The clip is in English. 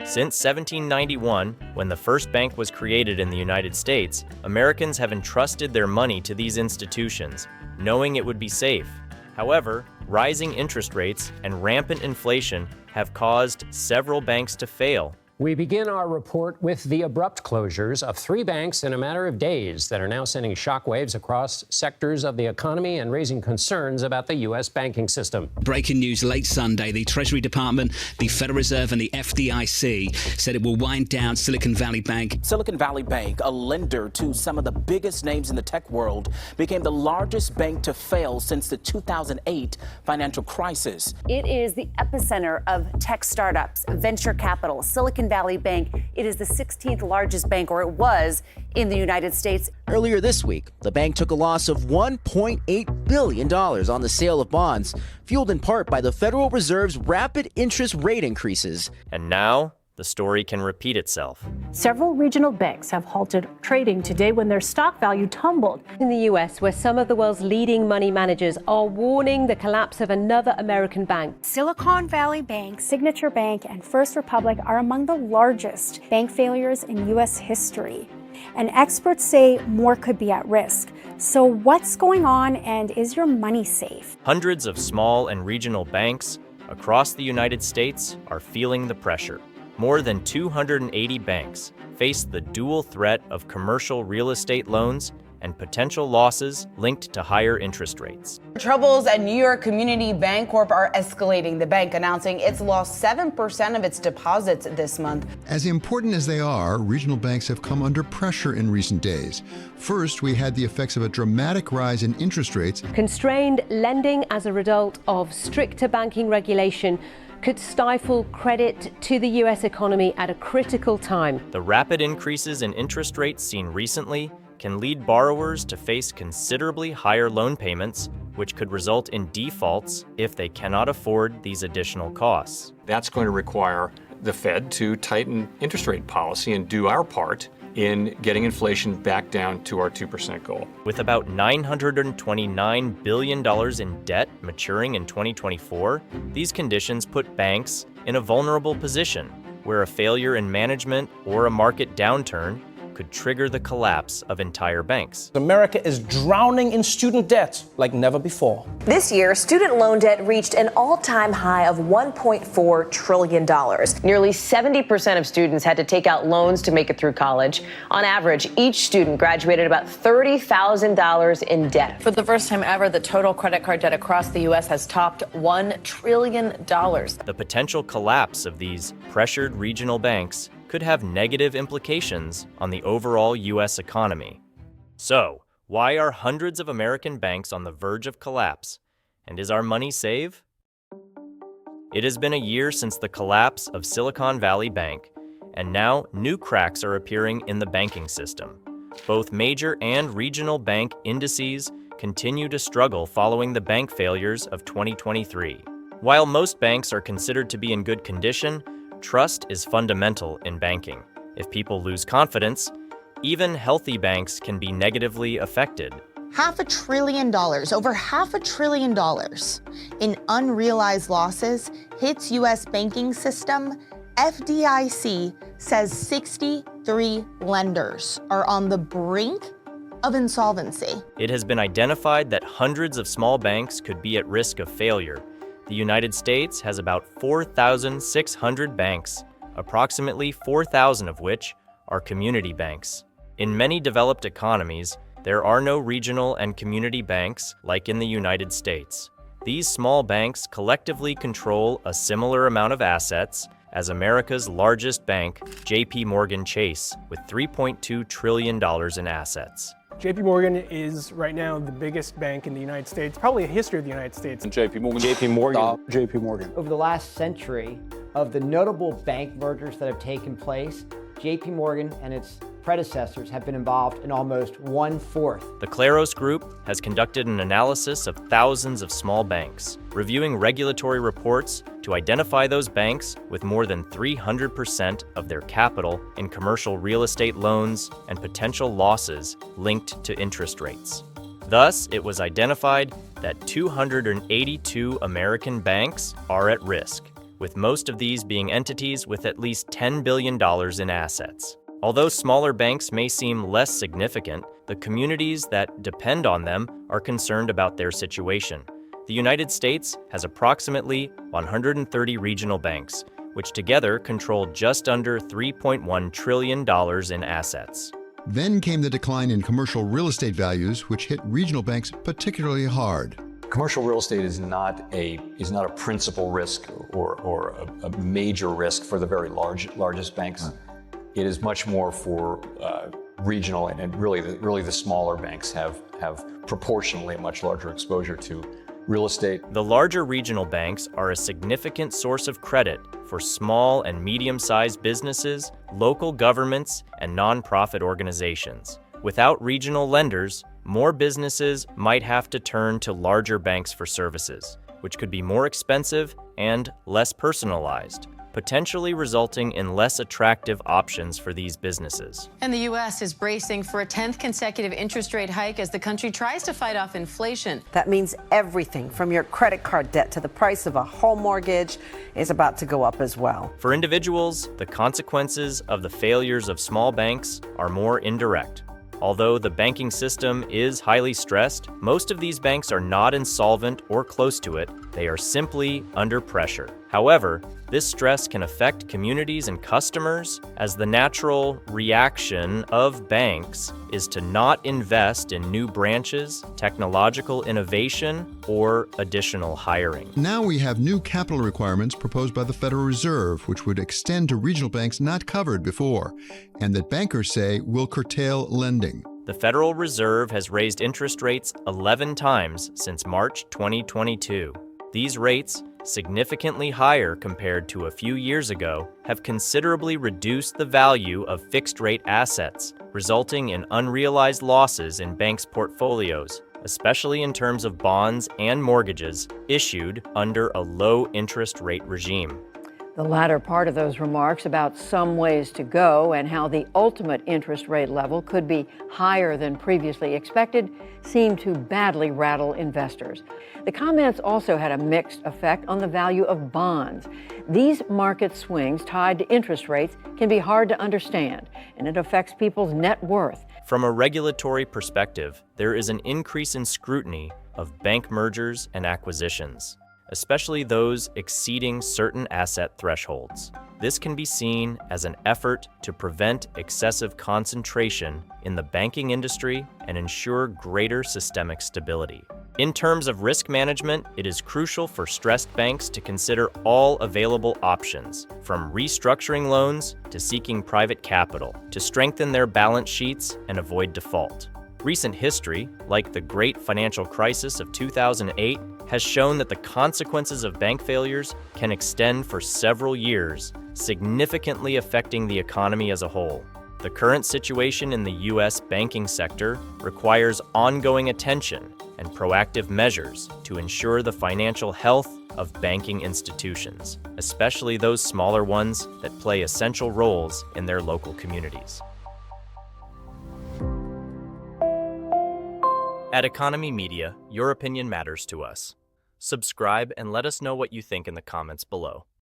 Since 1791, when the first bank was created in the United States, Americans have entrusted their money to these institutions, knowing it would be safe. However, rising interest rates and rampant inflation have caused several banks to fail. We begin our report with the abrupt closures of 3 banks in a matter of days that are now sending shockwaves across sectors of the economy and raising concerns about the U.S. banking system. Breaking news late Sunday, the Treasury Department, the Federal Reserve and the FDIC said it will wind down Silicon Valley Bank. Silicon Valley Bank, a lender to some of the biggest names in the tech world, became the largest bank to fail since the 2008 financial crisis. It is the epicenter of tech startups, venture capital, Silicon Valley Bank. It is the 16th largest bank, or it was, in the United States. Earlier this week, the bank took a loss of $1.8 billion on the sale of bonds, fueled in part by the Federal Reserve's rapid interest rate increases. And now, the story can repeat itself. Several regional banks have halted trading today when their stock value tumbled. In the U.S., where some of the world's leading money managers are warning the collapse of another American bank. Silicon Valley Bank, Signature Bank, and First Republic are among the largest bank failures in U.S. history. And experts say more could be at risk. So what's going on, and is your money safe? Hundreds of small and regional banks across the United States are feeling the pressure. More than 280 banks face the dual threat of commercial real estate loans and potential losses linked to higher interest rates. Troubles at New York Community Bank Corp are escalating. The bank announcing it's lost 7% of its deposits this month. As important as they are, regional banks have come under pressure in recent days. First, we had the effects of a dramatic rise in interest rates. Constrained lending as a result of stricter banking regulation could stifle credit to the U.S. economy at a critical time. The rapid increases in interest rates seen recently can lead borrowers to face considerably higher loan payments, which could result in defaults if they cannot afford these additional costs. That's going to require the Fed to tighten interest rate policy and do our part in getting inflation back down to our 2% goal. With about $929 billion in debt maturing in 2024, these conditions put banks in a vulnerable position where a failure in management or a market downturn could trigger the collapse of entire banks. America is drowning in student debt like never before. This year, student loan debt reached an all-time high of $1.4 trillion. Nearly 70% of students had to take out loans to make it through college. On average, each student graduated about $30,000 in debt. For the first time ever, the total credit card debt across the U.S. has topped $1 trillion. The potential collapse of these pressured regional banks could have negative implications on the overall U.S. economy. So, why are hundreds of American banks on the verge of collapse? And is our money safe? It has been a year since the collapse of Silicon Valley Bank, and now new cracks are appearing in the banking system. Both major and regional bank indices continue to struggle following the bank failures of 2023. While most banks are considered to be in good condition, trust is fundamental in banking. If people lose confidence, even healthy banks can be negatively affected. $500 billion, over $500 billion in unrealized losses hits U.S. banking system. FDIC says 63 lenders are on the brink of insolvency. It has been identified that hundreds of small banks could be at risk of failure. The United States has about 4,600 banks, approximately 4,000 of which are community banks. In many developed economies, there are no regional and community banks like in the United States. These small banks collectively control a similar amount of assets as America's largest bank, JP Morgan Chase, with $3.2 trillion in assets. JP Morgan is right now the biggest bank in the United States, probably in the history of the United States. JP Morgan. Over the last century, of the notable bank mergers that have taken place, JP Morgan and its predecessors have been involved in almost 1/4. The Claros Group has conducted an analysis of thousands of small banks, reviewing regulatory reports to identify those banks with more than 300% of their capital in commercial real estate loans and potential losses linked to interest rates. Thus, it was identified that 282 American banks are at risk, with most of these being entities with at least $10 billion in assets. Although smaller banks may seem less significant, the communities that depend on them are concerned about their situation. The United States has approximately 130 regional banks, which together control just under $3.1 trillion in assets. Then came the decline in commercial real estate values, which hit regional banks particularly hard. Commercial real estate is not a principal risk or a major risk for the very largest banks. It is much more for regional and really the smaller banks have proportionally a much larger exposure to real estate. The larger regional banks are a significant source of credit for small and medium-sized businesses, local governments, and nonprofit organizations. Without regional lenders, more businesses might have to turn to larger banks for services, which could be more expensive and less personalized, potentially resulting in less attractive options for these businesses. And the U.S. is bracing for a 10th consecutive interest rate hike as the country tries to fight off inflation. That means everything from your credit card debt to the price of a home mortgage is about to go up as well. For individuals, the consequences of the failures of small banks are more indirect. Although the banking system is highly stressed, most of these banks are not insolvent or close to it. They are simply under pressure. However, this stress can affect communities and customers, as the natural reaction of banks is to not invest in new branches, technological innovation, or additional hiring. Now we have new capital requirements proposed by the Federal Reserve, which would extend to regional banks not covered before, and that bankers say will curtail lending. The Federal Reserve has raised interest rates 11 times since March 2022. These rates, significantly higher compared to a few years ago, have considerably reduced the value of fixed-rate assets, resulting in unrealized losses in banks' portfolios, especially in terms of bonds and mortgages issued under a low-interest rate regime. The latter part of those remarks about some ways to go and how the ultimate interest rate level could be higher than previously expected seem to badly rattle investors. The comments also had a mixed effect on the value of bonds. These market swings tied to interest rates can be hard to understand, and it affects people's net worth. From a regulatory perspective, there is an increase in scrutiny of bank mergers and acquisitions, especially those exceeding certain asset thresholds. This can be seen as an effort to prevent excessive concentration in the banking industry and ensure greater systemic stability. In terms of risk management, it is crucial for stressed banks to consider all available options, from restructuring loans to seeking private capital, to strengthen their balance sheets and avoid default. Recent history, like the Great Financial Crisis of 2008, has shown that the consequences of bank failures can extend for several years, significantly affecting the economy as a whole. The current situation in the U.S. banking sector requires ongoing attention and proactive measures to ensure the financial health of banking institutions, especially those smaller ones that play essential roles in their local communities. At Economy Media, your opinion matters to us. Subscribe and let us know what you think in the comments below.